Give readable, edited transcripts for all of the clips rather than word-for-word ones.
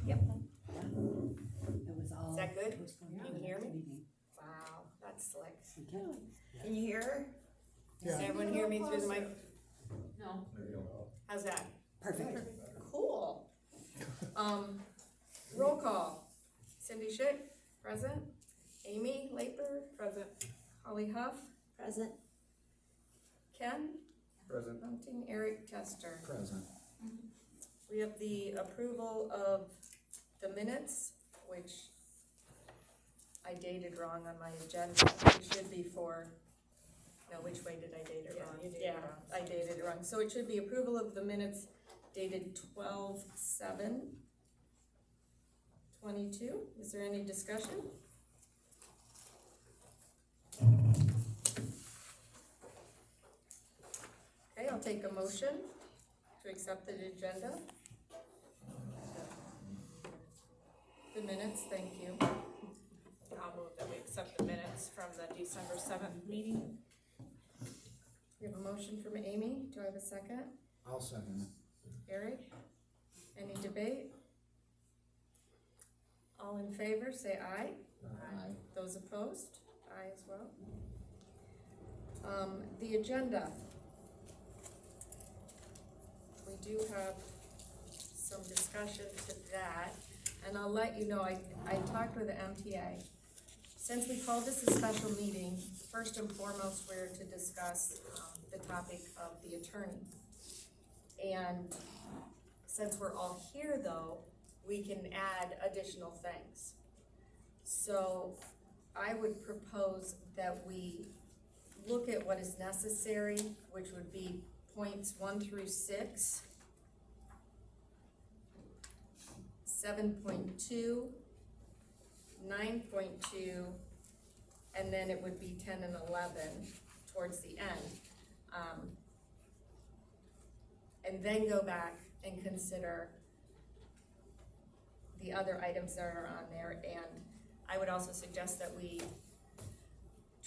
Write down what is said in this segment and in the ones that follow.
Yep. It was all. Is that good? postponed Can to you the hear next me? meeting. Wow, that's slick. Okay. Can you hear her? Yeah. Can everyone hear me through the mic? No. How's that? Perfect. Cool. Roll call. Cindy Schick, present. Amy Laper, present. Holly Huff, Present. Ken Present. Bunting, Eric Tester. Present. We have the approval of the minutes, which I dated wrong on my agenda. It should be for, no, which way did I date it wrong? Yeah, I dated it wrong. So it should be approval of the minutes dated 12/7/22. Is there any discussion? Okay, I'll take a motion to accept the agenda. The minutes, thank you. I'll move that we accept the minutes from the December 7th meeting. We have a motion from Amy. Do I have a second? I'll second it. Eric? Any debate? All in favor, say aye. Aye. Those opposed? Aye as well. The agenda. We do have some discussion to that, and I'll let you know, I talked with the MTA. Since we called this a special meeting, first and foremost, we're to discuss the topic of the attorney. And since we're all here though, we can add additional things. So I would propose that we look at what is necessary, which would be points 1 through 6, 7.2, 9.2, and then it would be 10 and 11 towards the end. And then go back and consider the other items that are on there, and I would also suggest that we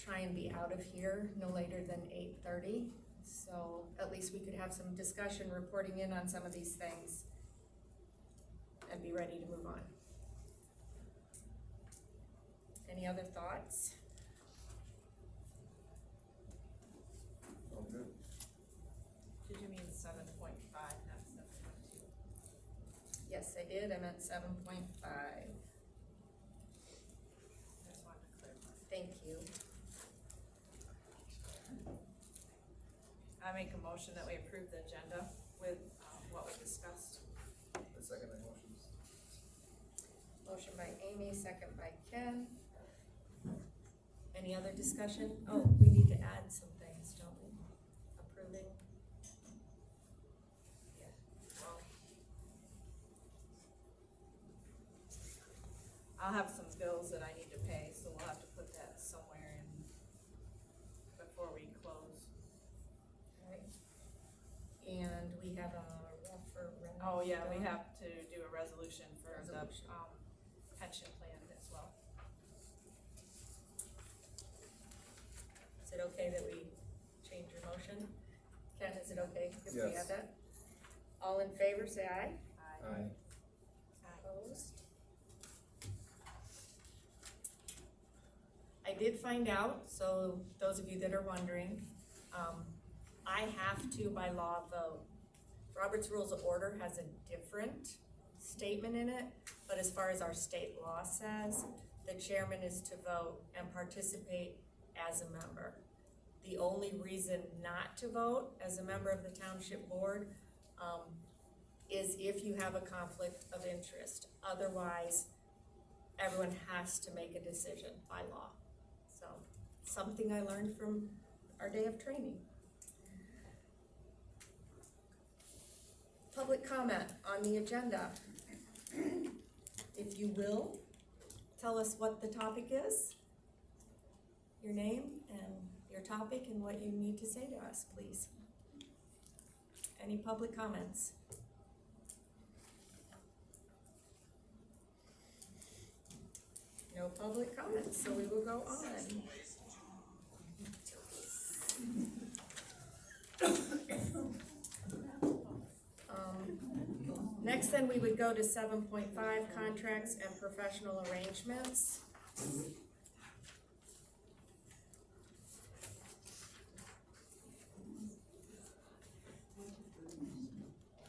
try and be out of here no later than 8:30, so at least we could have some discussion reporting in on some of these things and be ready to move on. Any other thoughts? All good. Did you mean 7.5, not 7.2? Yes, I did, I meant 7.5, Just wanted to clarify. thank you. I make a motion that we approve the agenda with what we discussed. The second motion. Motion by Amy, second by Ken. Any other discussion? Oh, we need to add some things, don't we? Approving. Yeah. Well, I'll have some bills that I need to pay, so we'll have to put that somewhere in before we close. Right. And we have a referendum. Oh, yeah, we have to do a resolution for Resolution. the pension plan as well. Is it okay that we change your motion? Ken, is it okay if we Yes. add that? All in favor, say aye. Aye. Opposed? I did find out, so those of you that are wondering, I have to by law vote. Robert's Rules of Order has a different statement in it, but as far as our state law says, the chairman is to vote and participate as a member. The only reason not to vote as a member of the township board is if you have a conflict of interest. Otherwise, everyone has to make a decision by law. So, something I learned from our day of training. Public comment on the agenda. If you will, tell us what the topic is, your name and your topic and what you need to say to us, please. Any public comments? No public comments, so we will go on. Next, then, we would go to 7.5, contracts and professional arrangements.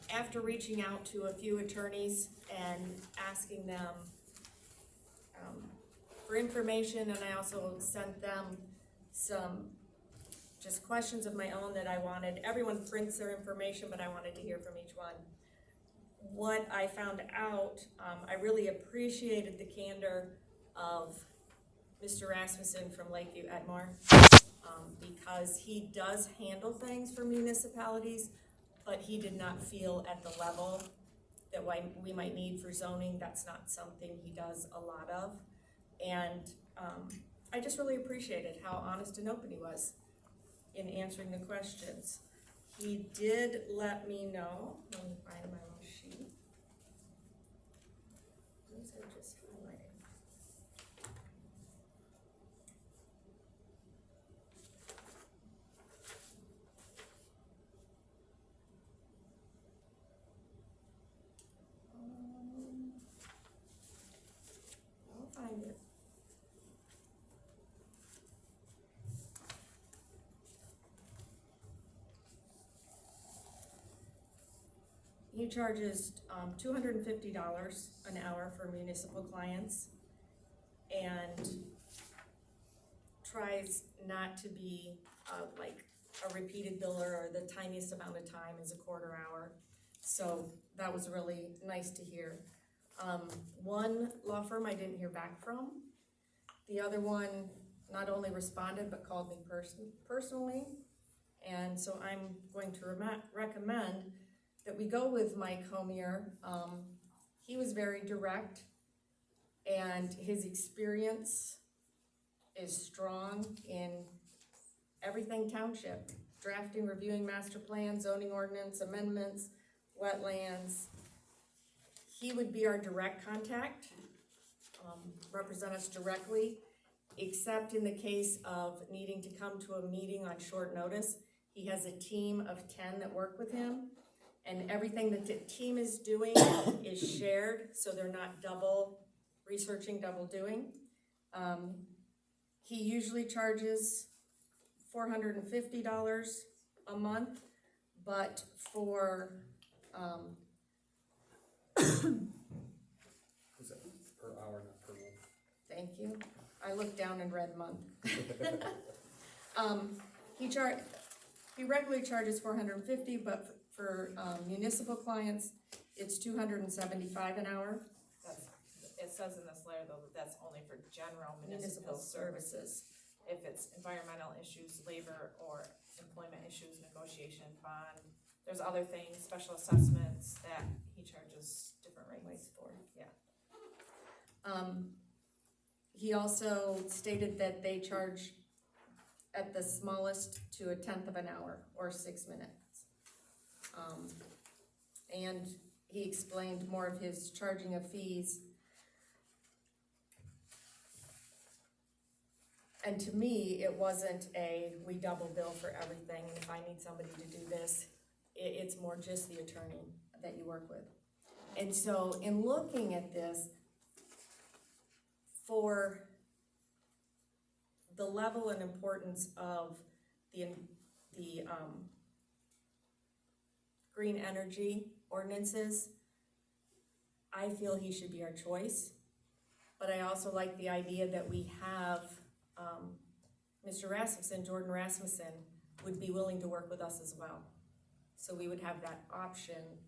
After reaching out to a few attorneys and asking them for information, and I also sent them some just questions of my own that I wanted. Everyone prints their information, but I wanted to hear from each one. What I found out, I really appreciated the candor of Mr. Rasmussen from Lakeview Edmore, because he does handle things for municipalities, but he did not feel at the level that we might need for zoning. That's not something he does a lot of. And I just really appreciated how honest and open he was in answering the questions. He did let me know, let me find my little sheet. These are just highlighting. I'll find it. He charges $250 an hour for municipal clients and tries not to be like a repeated biller, or the tiniest amount of time is a quarter hour. So that was really nice to hear. One law firm I didn't hear back from. The other one not only responded but called me personally. And so I'm going to recommend that we go with Mike Homier. He was very direct, and his experience is strong in everything township: drafting, reviewing master plans, zoning ordinance, amendments, wetlands. He would be our direct contact, represent us directly, except in the case of needing to come to a meeting on short notice. He has a team of 10 that work with him, and everything that the team is doing is shared, so they're not double researching, double doing. He usually charges $450 a month, but for Is that per hour, not per month? thank you. I looked down and read month. He regularly charges $450, but for municipal clients, it's $275 an hour. It says in this letter though that that's only for general municipal services. If it's environmental issues, labor, or employment issues, negotiation, bond, there's other things, special assessments that he charges different rates for, yeah. He also stated that they charge at the smallest to 1/10 of an hour, or 6 minutes. And he explained more of his charging of fees. And to me, it wasn't we double bill for everything, and if I need somebody to do this, it's more just the attorney that you work with. And so in looking at this, for the level and importance of the green energy ordinances, I feel he should be our choice. But I also like the idea that we have Mr. Rasmussen, Jordan Rasmussen, would be willing to work with us as well. So we would have that option.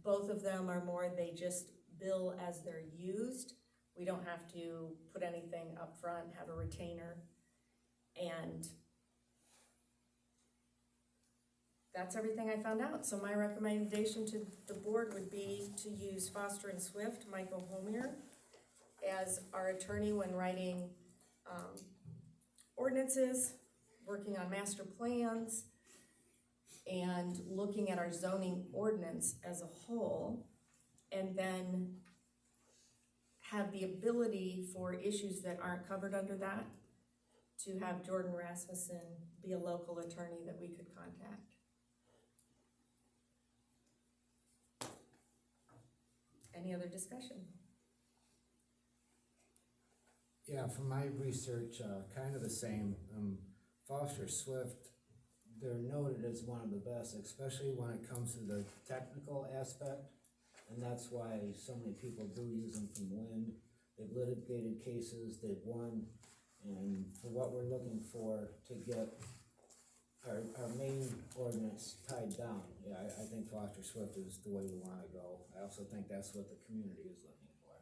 Both of them are more, they just bill as they're used. We don't have to put anything up front, have a retainer. And that's everything I found out. So my recommendation to the board would be to use Foster and Swift, Michael Homier, as our attorney when writing ordinances, working on master plans, and looking at our zoning ordinance as a whole, and then have the ability for issues that aren't covered under that to have Jordan Rasmussen be a local attorney that we could contact. Any other discussion? Yeah, from my research, kind of the same. Foster Swift, they're noted as one of the best, especially when it comes to the technical aspect. And that's why so many people do use them from wind. They've litigated cases, they've won. And for what we're looking for to get our main ordinance tied down, yeah, I think Foster Swift is the way we wanna go. I also think that's what the community is looking for.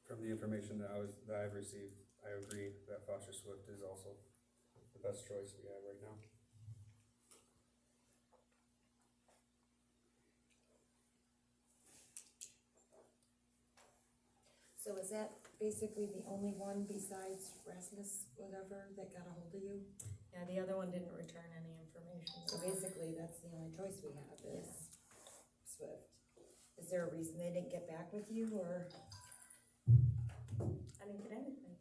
From the information that I've received, I agree that Foster Swift is also the best choice we have right now. So is that basically the only one besides Rasmus, whatever, that got a hold of you? Yeah, the other one didn't return any information. So basically, that's the only choice we have is Swift. Is there a reason they didn't get back with you, or? I didn't get anything.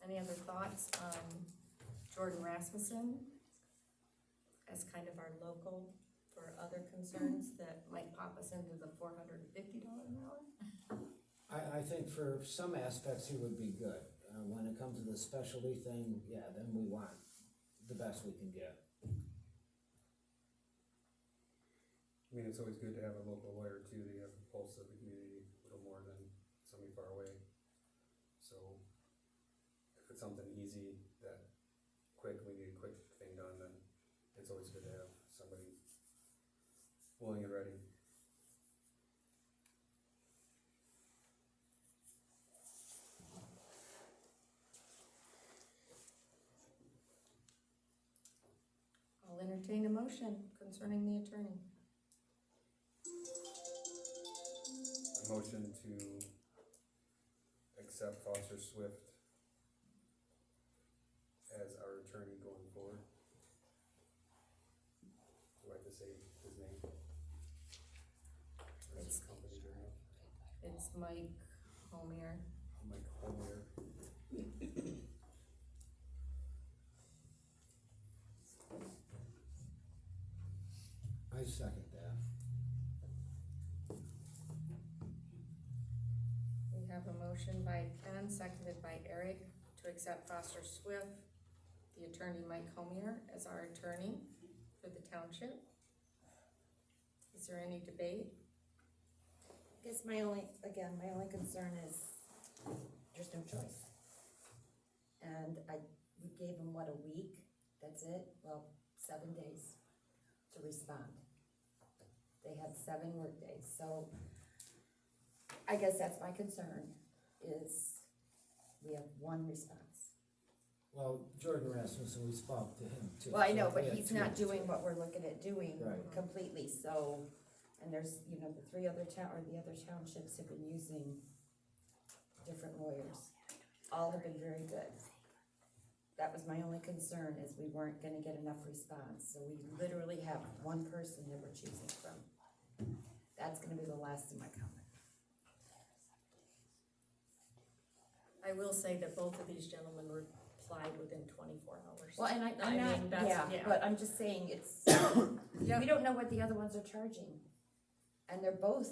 Any other thoughts on Jordan Rasmussen as kind of our local for other concerns that might pop us into the $450 an hour? I think for some aspects he would be good. When it comes to the specialty thing, yeah, then we want the best we can get. I mean, it's always good to have a local lawyer too, that you have the pulse of the community a little more than somebody far away. So if it's something easy that we need a quick thing done, then it's always good to have somebody willing and ready. I'll entertain a motion concerning the attorney. A motion to accept Foster Swift as our attorney going forward. Do I have to say his name? Or is his company attorney? It's Mike Homier. Mike Holmer. I second that. We have a motion by Ken, seconded by Eric, to accept Foster Swift, the attorney Mike Homier, as our attorney for the township. Is there any debate? I guess my only concern is there's no choice. And we gave them, what, a week? That's it? Well, 7 days to respond. They had 7 work days, so I guess that's my concern, is we have one response. Well, Jordan Rasmussen, we spoke to him too. Well, I know, so but we had he's two. not doing what we're looking at doing Right. completely, so, and there's, the other townships have been using different lawyers. All have been very good. That was my only concern, is we weren't gonna get enough response, so we literally have one person that we're choosing from. That's gonna be the last of my comment. I will say that both of these gentlemen replied within 24 hours. Well, and I I'm mean, not, that's- yeah, yeah. but I'm just saying, it's, Yep. we don't know what the other ones are charging. And they're both,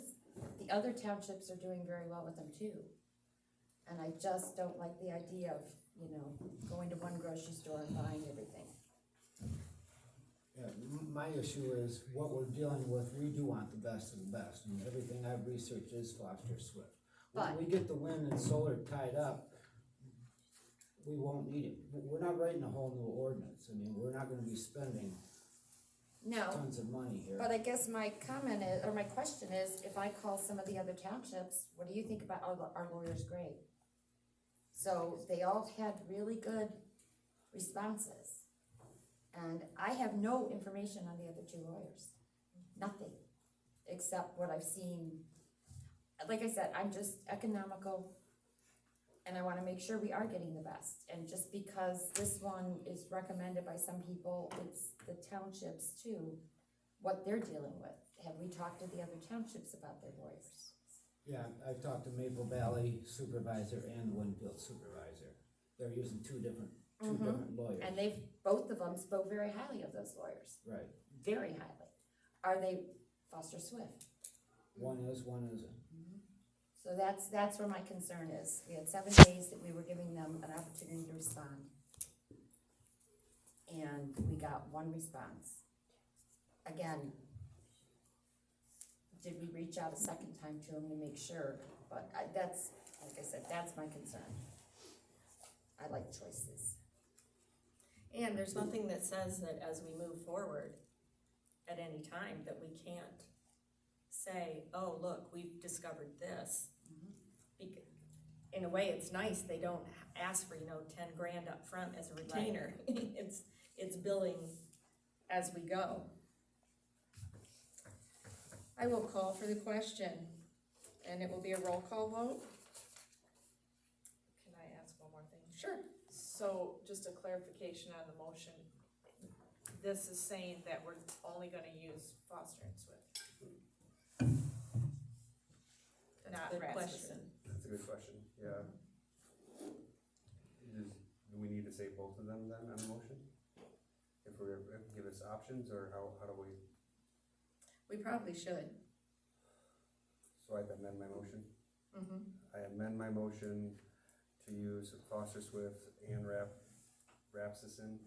the other townships are doing very well with them too. And I just don't like the idea of, going to one grocery store and buying everything. Yeah, my issue is what we're dealing with, we do want the best of the best, and everything I've researched is Foster Swift. When But- we get the wind and solar tied up, we won't need it. We're not writing a whole new ordinance. I mean, we're not gonna be spending No, tons of money here. but I guess my comment is, or my question is, if I call some of the other townships, what do you think about our lawyer's grade? So they all had really good responses. And I have no information on the other 2 lawyers, nothing, except what I've seen. Like I said, I'm just economical, and I wanna make sure we are getting the best. And just because this one is recommended by some people, it's the townships too, what they're dealing with. Have we talked to the other townships about their lawyers? Yeah, I've talked to Maple Valley supervisor and Winfield supervisor. They're using two different lawyers. And both of them spoke very highly of those lawyers, Right, very highly. Are they Foster Swift? one is, one isn't. So that's where my concern is. We had 7 days that we were giving them an opportunity to respond. And we got one response. Again, did we reach out a second time to them to make sure? But that's, like I said, that's my concern. I like choices. And there's nothing that says that as we move forward at any time that we can't say, oh, look, we've discovered this. In a way, it's nice, they don't ask for, 10 grand up front as a retainer. It's billing as we go. I will call for the question, and it will be a roll call vote. Can I ask one more thing? Sure. So, just a clarification on the motion, this is saying that we're only gonna use Foster and Swift, That's not a good question. Rasmussen. That's a good question, yeah. Do we need to say both of them then on the motion? If give us options, or how do we, We probably should. so I amend my motion? Mm-hmm. I amend my motion to use Foster Swift and Rasmussen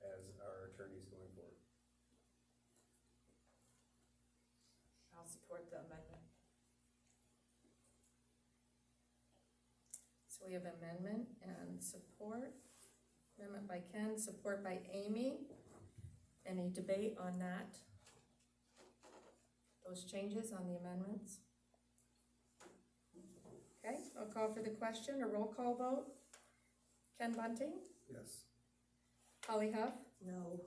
as our attorneys going forward. I'll support the amendment. So we have amendment and support. Amendment by Ken, support by Amy. Any debate on that? Those changes on the amendments? Okay, I'll call for the question, a roll call vote. Ken Bunting, Yes. Holly Huff, No.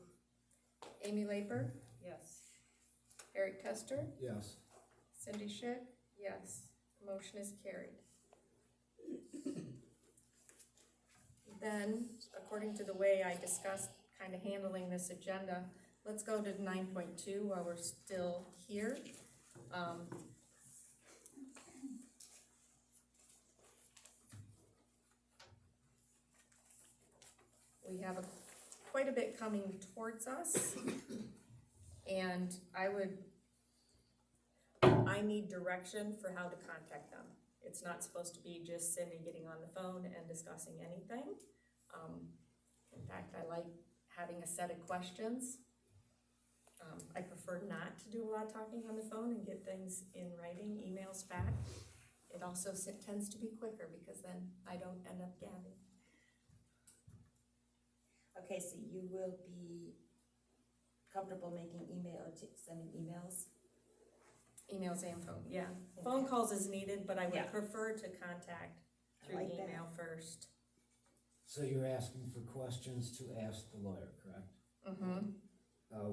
Amy Laper, Yes. Eric Tester, Yes. Cindy Schick, yes. Motion is carried. Then, according to the way I discussed kind of handling this agenda, let's go to 9.2 while we're still here. We have quite a bit coming towards us, and I need direction for how to contact them. It's not supposed to be just Cindy getting on the phone and discussing anything. In fact, I like having a set of questions. I prefer not to do a lot of talking on the phone and get things in writing, emails back. It also tends to be quicker because then I don't end up gabbing. Okay, so you will be comfortable sending emails? Emails and phone, yeah. Phone calls is needed, but I Yeah. would prefer to contact I through like that. email first. So you're asking for questions to ask the lawyer, correct? Mm-hmm.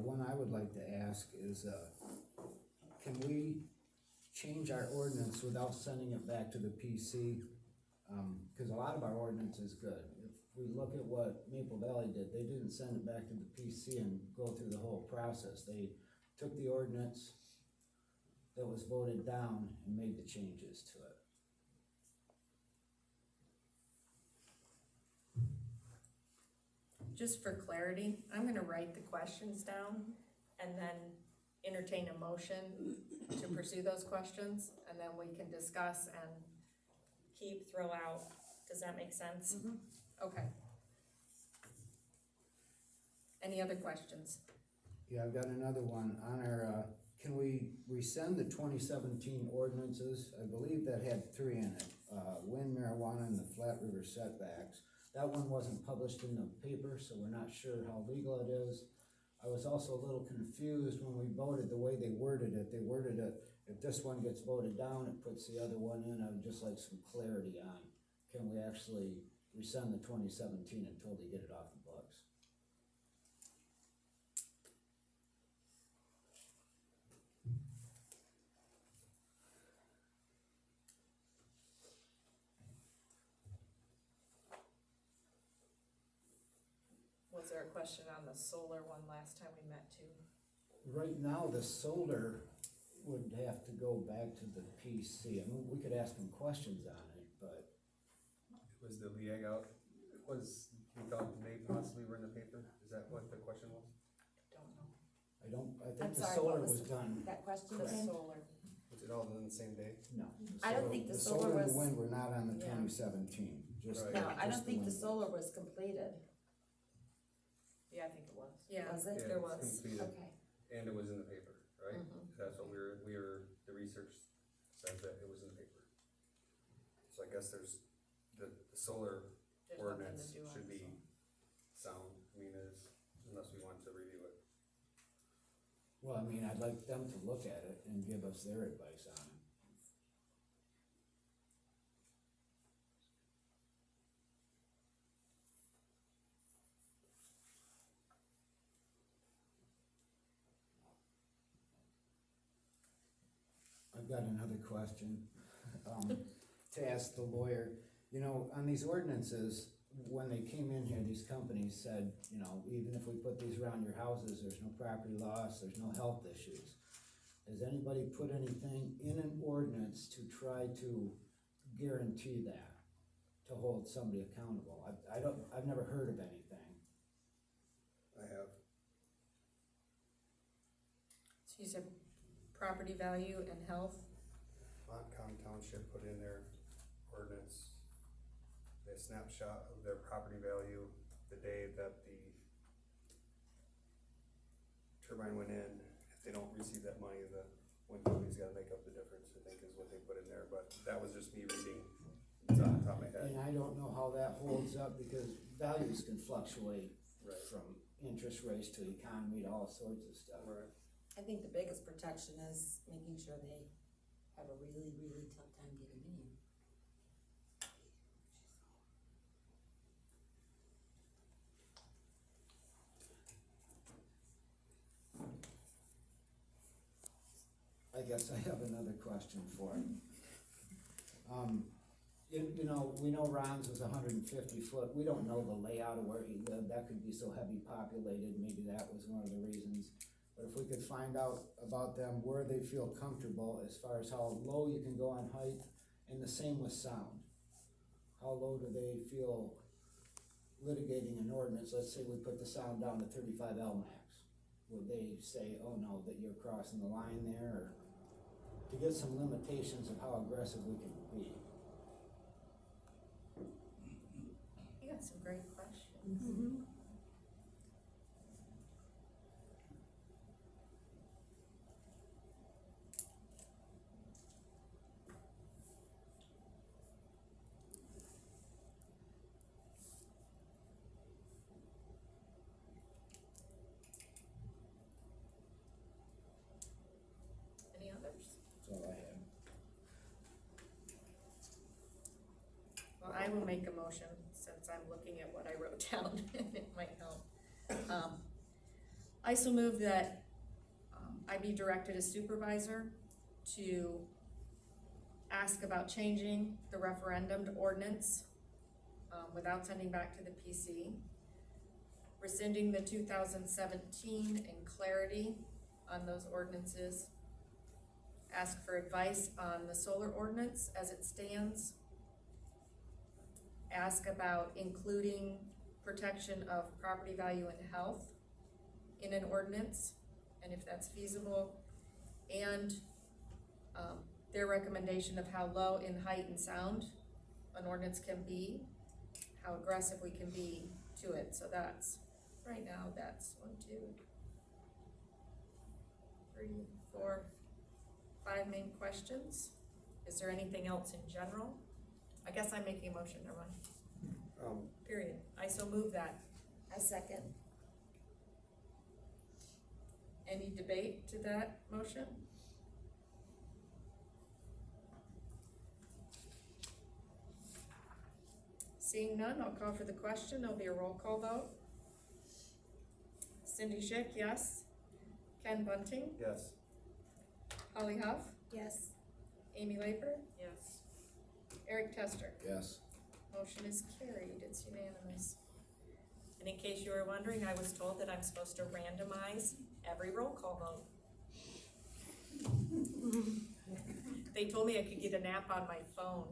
One I would like to ask is, can we change our ordinance without sending it back to the PC? Cause a lot of our ordinance is good. If we look at what Maple Valley did, they didn't send it back to the PC and go through the whole process. They took the ordinance that was voted down and made the changes to it. Just for clarity, I'm gonna write the questions down and then entertain a motion to pursue those questions, and then we can discuss and throw out. Does that make sense? Okay. Any other questions? Yeah, I've got another one on our, can we rescind the 2017 ordinances? I believe that had 3 in it, wind, marijuana, and the Flat River setbacks. That one wasn't published in the paper, so we're not sure how legal it is. I was also a little confused when we voted, the way they worded it. They worded it, if this one gets voted down, it puts the other one in. I would just like some clarity on, can we actually rescind the 2017 and totally get it off the books? Was there a question on the solar one last time we met too? Right now, the solar would have to go back to the PC. I mean, we could ask them questions on it, but It was the LEAG out, it was, you thought they possibly were in the paper? Is that what the question was? Don't know. I I'm think the sorry, solar what was was done, that question The again? solar. Was it all done the same day? no. I don't think the solar and was- the wind were not on the Yeah. 2017, just. Right. No, I just don't think the wind. solar was completed, Yeah, I think it was. Yeah, was it? Yeah, there it's was. completed, Okay. and it was in the paper, right? Mhm. That's what the research says that it was in the paper. So I guess there's, the solar There's nothing ordinance to do on should this be one. sound, I mean, unless we want to review it. Well, I mean, I'd like them to look at it and give us their advice on it. I've got another question, to ask the lawyer. You know, on these ordinances, when they came in here, these companies said, you know, even if we put these around your houses, there's no property loss, there's no health issues. Has anybody put anything in an ordinance to try to guarantee that, to hold somebody accountable? I've never heard of anything. I have, So you said property value and health? Montcalm Township put in their ordinance, a snapshot of their property value the day that the turbine went in. If they don't receive that money, the wind company's gotta make up the difference, I think is what they put in there, but that was just me reading, it's off the top of my head. And I don't know how that holds up, because values can fluctuate Right. from interest rates to economy to all sorts of stuff. Right. I think the biggest protection is making sure they have a really, really tough time getting in. I guess I have another question for him. You know, we know Ron's was 150 foot, we don't know the layout of where he lived, that could be so heavy populated, maybe that was one of the reasons. But if we could find out about them, where they feel comfortable as far as how low you can go on height, and the same with sound. How low do they feel litigating an ordinance, let's say we put the sound down to 35 L max? Would they say, oh no, that you're crossing the line there, or to get some limitations of how aggressive we can be? You got some great questions. Any others? That's all I have. Well, I will make a motion, since I'm looking at what I wrote down, and it might help. I so move that, I be directed as supervisor to ask about changing the referendum ordinance, without sending back to the PC, rescinding the 2017 and clarity on those ordinances, ask for advice on the solar ordinance as it stands, ask about including protection of property value and health in an ordinance, and if that's feasible, and their recommendation of how low in height and sound an ordinance can be, how aggressive we can be to it. So that's, right now, that's 1, 2, 3, 4, 5 main questions. Is there anything else in general? I guess I'm making a motion, never mind. Period. I so move that. I second. Any debate to that motion? Seeing none, I'll call for the question. There'll be a roll call vote. Cindy Schick, yes. Ken Bunting, Yes. Holly Huff, Yes. Amy Laper, Yes. Eric Tester. Yes. Motion is carried, it's unanimous. And in case you were wondering, I was told that I'm supposed to randomize every roll call vote. They told me I could get a nap on my phone.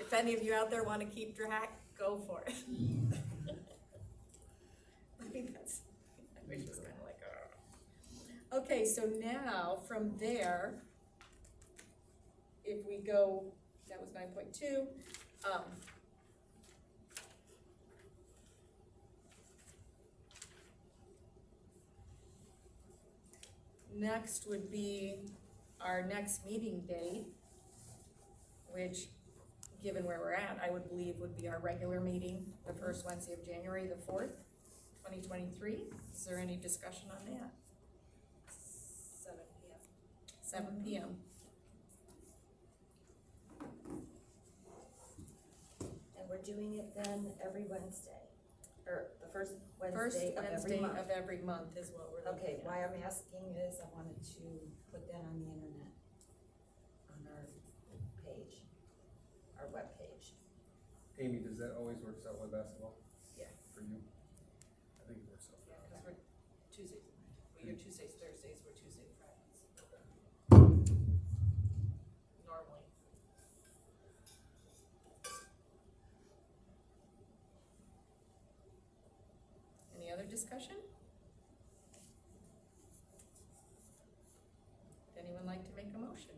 If any of you out there wanna keep track, go for it. I think that's, I wish it was kinda like, Okay, so now from there, if we go, that was 9.2, next would be our next meeting date, which, given where we're at, I would believe would be our regular meeting, the first Wednesday of January, the 4th, 2023. Is there any discussion on that? 7 p.m. 7 p.m. And we're doing it then every Wednesday, or the first First Wednesday of every Wednesday month. of every month is what we're looking Okay, at. why I'm asking is I wanted to put that on the internet, on our page, our webpage. Amy, does that always works out with basketball? Yeah. For you? I think it works out. Yeah, because we're Tuesdays, well, you're Tuesdays, Thursdays, we're Tuesday, Fridays. Normally. Any other discussion? Would anyone like to make a motion?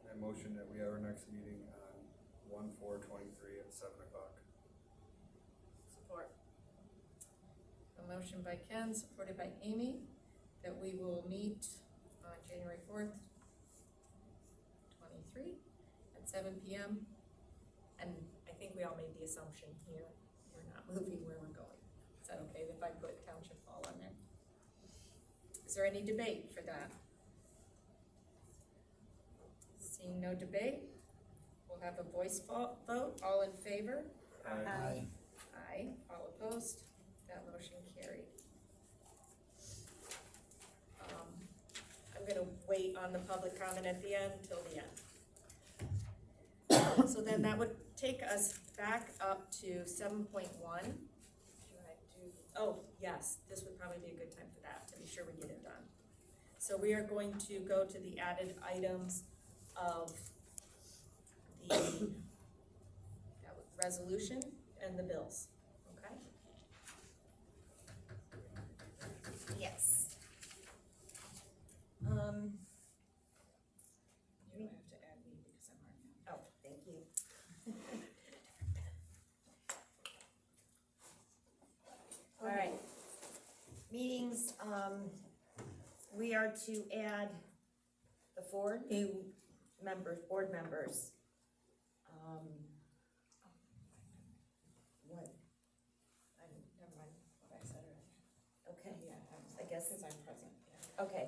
I motion that we have our next meeting on 1/4/23 at 7 o'clock. Support. A motion by Ken, supported by Amy, that we will meet on January 4th, 23 at 7 p.m. And I think we all made the assumption here, we're not moving where we're going. Is that okay if I put Township Hall on there? Is there any debate for that? Seeing no debate, we'll have a voice vote. All in favor? Aye. Aye. All opposed? That motion carried. I'm gonna wait on the public comment at the end till the end. So then that would take us back up to 7.1. Can I do, Oh, yes, this would probably be a good time for that, to be sure we get it done. So we are going to go to the added items of the resolution and the bills, okay? Yes. you don't have to add me because I'm already on. Oh, thank you. All right. Meetings, we are to add the 4 new members, board members. What, Never mind what I said earlier. okay, Yeah, I guess, because I'm present, yeah. okay.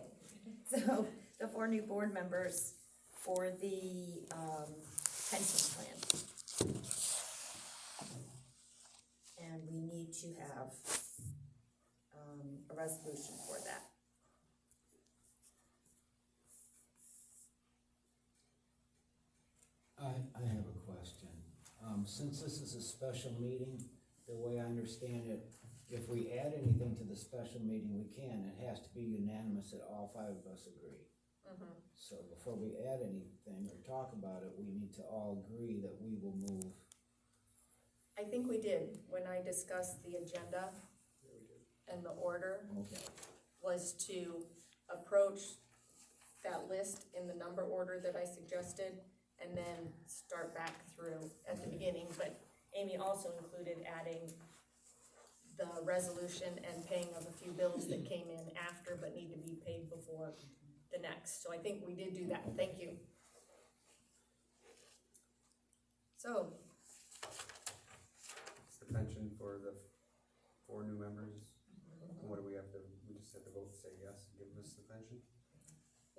So, the 4 new board members for the, pension plan. And we need to have, a resolution for that. I have a question. Since this is a special meeting, the way I understand it, if we add anything to the special meeting, we can. It has to be unanimous that all 5 of us agree. So before we add anything or talk about it, we need to all agree that we will move. I think we did, when I discussed the agenda and the order, Okay. was to approach that list in the number order that I suggested, and then start back through at the beginning, but Amy also included adding the resolution and paying of a few bills that came in after but need to be paid before the next, so I think we did do that, thank you. So, It's the pension for the 4 new members. And what do we have to, we just have to vote to say yes, give us the pension?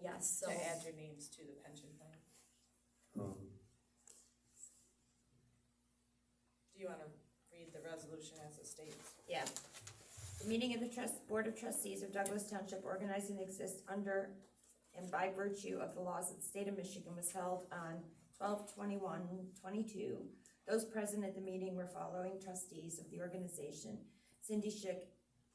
yes, so. To add your names to the pension plan. Do you wanna read the resolution as it states? Yeah. The meeting of the Board of Trustees of Douglas Township organizing exists under and by virtue of the laws of the state of Michigan was held on 12/21/22. Those present at the meeting were following trustees of the organization: Cindy Schick,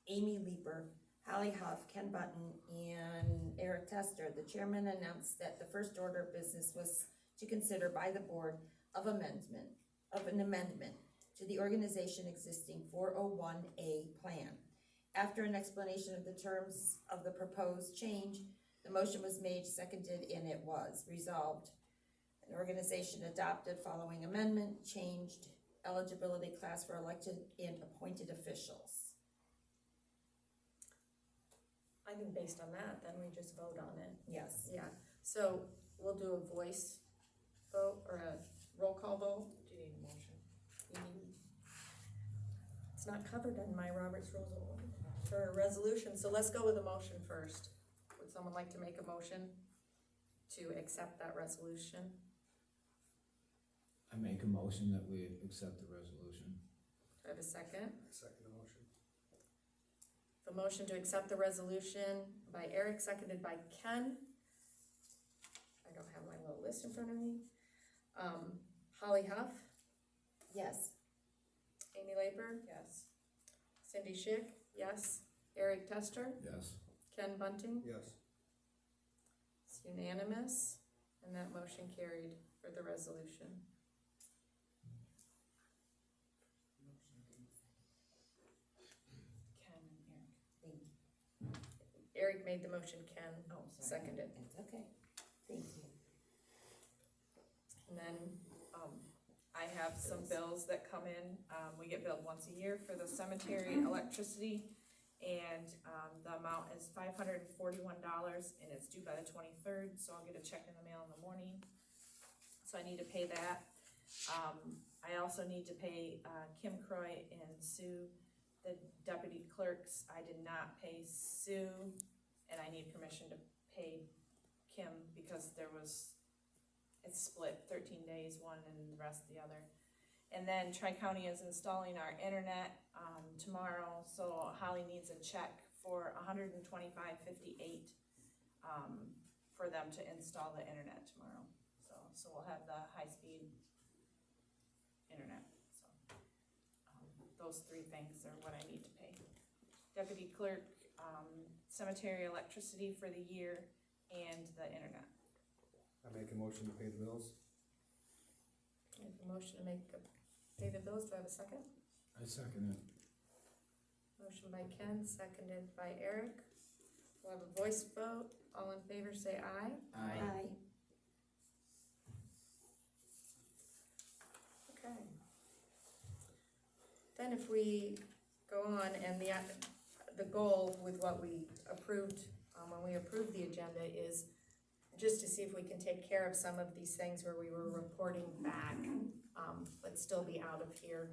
Amy Leeper, Holly Huff, Ken Button, and Eric Tester, the chairman announced that the first order of business was to consider by the board of an amendment to the organization existing 401A plan. After an explanation of the terms of the proposed change, the motion was made, seconded, and it was resolved. An organization adopted following amendment changed eligibility class for elected and appointed officials. I think based on that, then we just vote on it. Yes. Yeah, so we'll do a voice vote or a roll call vote. Do you need a motion? It's not covered in my Robert's Rules of Order for a resolution, so let's go with a motion first. Would someone like to make a motion to accept that resolution? I make a motion that we accept the resolution. Do I have a second? Second the motion. The motion to accept the resolution by Eric, seconded by Ken. I don't have my little list in front of me. Holly Huff, Yes. Amy Laper, Yes. Cindy Schick, yes. Eric Tester, Yes. Ken Bunting, Yes. it's unanimous, and that motion carried for the resolution. Ken and Eric. Thank you. Eric made the motion, Ken Oh, sorry. seconded. It's okay. Thank you. And then, I have some bills that come in, we get billed once a year for the cemetery electricity, and, the amount is $541, and it's due by the 23rd, so I'll get a check in the mail in the morning. So I need to pay that. I also need to pay, Kim Croy and Sue, the deputy clerks. I did not pay Sue, and I need permission to pay Kim because it's split 13 days, one and the rest the other. And then Tri-County is installing our internet, tomorrow, so Holly needs a check for $125.58, for them to install the internet tomorrow. So we'll have the high-speed internet, so. Those three things are what I need to pay. Deputy clerk, cemetery electricity for the year, and the internet. I make a motion to pay the bills. I have a motion to pay the bills, do I have a second? I second it. Motion by Ken, seconded by Eric. We'll have a voice vote, all in favor say aye. Aye. Okay. Then if we go on, and the goal with what we approved, when we approved the agenda, is just to see if we can take care of some of these things where we were reporting back, but still be out of here